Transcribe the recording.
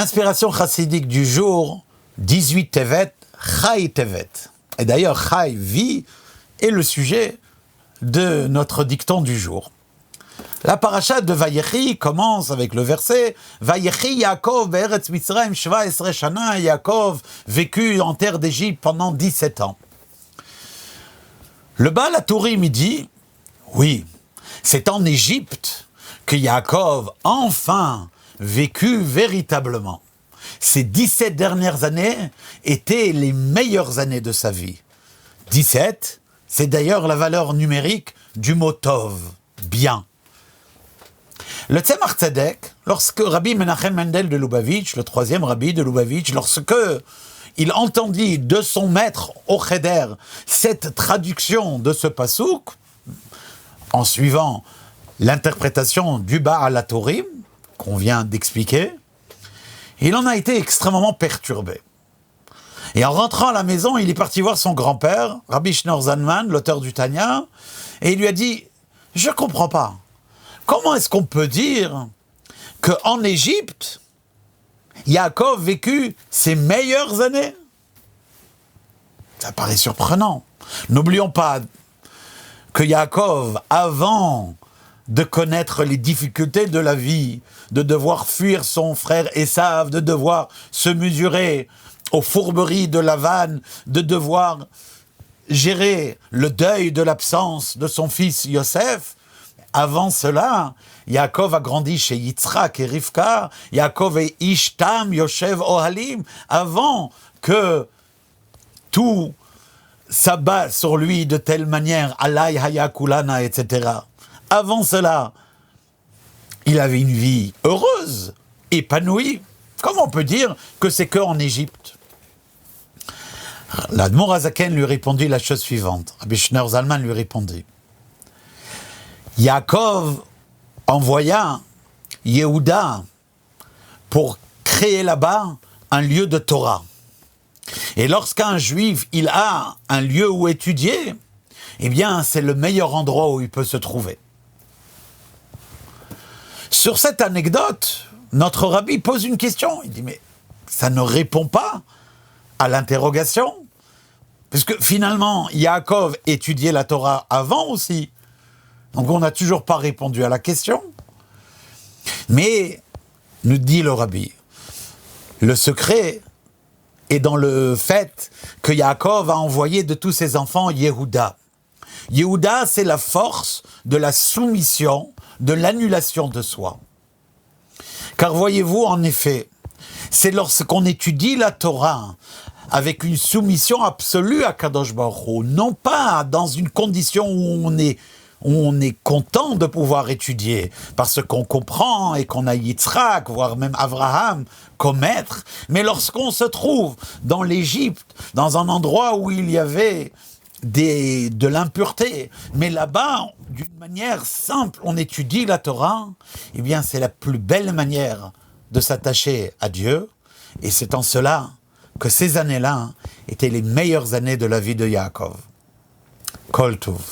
Inspiration chassidique du jour, 18 Tevet, Chai Tevet. Et d'ailleurs, Chai, vie, est le sujet de notre dicton du jour. La paracha de Vayechi commence avec le verset Vayechi Yaakov be'eretz Mitzrayim 17 shana. Yaakov vécut en terre d'Égypte pendant 17 ans. Le Baal HaTurim, il dit oui, c'est en Égypte que Yaakov enfin vécu véritablement. Ces 17 dernières années étaient les meilleures années de sa vie. 17, c'est d'ailleurs la valeur numérique du mot Tov, bien. Le Tzemach Tzedek, lorsque Rabbi Menachem Mendel de Lubavitch, le troisième rabbi de Lubavitch, lorsque il entendit de son maître au Cheder cette traduction de ce pasouk, en suivant l'interprétation du Baal HaTurim, qu'on vient d'expliquer, il en a été extrêmement perturbé. Et en rentrant à la maison, il est parti voir son grand-père, Rabbi Shneur Zalman, l'auteur du Tanya, et il lui a dit « Je ne comprends pas. Comment est-ce qu'on peut dire qu'en Égypte, Yaakov vécut ses meilleures années ?» Ça paraît surprenant. N'oublions pas que Yaakov, avant de connaître les difficultés de la vie, de devoir fuir son frère Esav, de devoir se mesurer aux fourberies de Lavan, de devoir gérer le deuil de l'absence de son fils Yosef, avant cela, Yaakov a grandi chez Yitzhak et Rivka, Yaakov est Ishtam, Yoshev, Ohalim, avant que tout s'abat sur lui de telle manière, Alay Hayakulana, etc. Avant cela, il avait une vie heureuse, épanouie. Comment on peut dire que c'est qu'en Égypte? L'Admor Hazaken lui répondit la chose suivante. Rabbi Shneur Zalman lui répondit. Yaakov envoya Yehuda pour créer là-bas un lieu de Torah. Et lorsqu'un juif, il a un lieu où étudier, eh bien, c'est le meilleur endroit où il peut se trouver. Sur cette anecdote, notre rabbi pose une question. Il dit, mais ça ne répond pas à l'interrogation, puisque finalement, Yaakov étudiait la Torah avant aussi. Donc on n'a toujours pas répondu à la question. Mais, nous dit le rabbi, le secret est dans le fait que Yaakov a envoyé de tous ses enfants Yehuda. Yehuda, c'est la force de la soumission, de l'annulation de soi. Car voyez-vous, en effet, c'est lorsqu'on étudie la Torah avec une soumission absolue à Kadosh Baruch Hu, non pas dans une condition où on est content de pouvoir étudier, parce qu'on comprend et qu'on a Yitzhak, voire même Abraham, comme maître, mais lorsqu'on se trouve dans l'Égypte, dans un endroit où il y avait de l'impureté, mais là-bas, d'une manière simple, on étudie la Torah, eh bien c'est la plus belle manière de s'attacher à Dieu, et c'est en cela que ces années-là étaient les meilleures années de la vie de Yaakov. Kol Tov.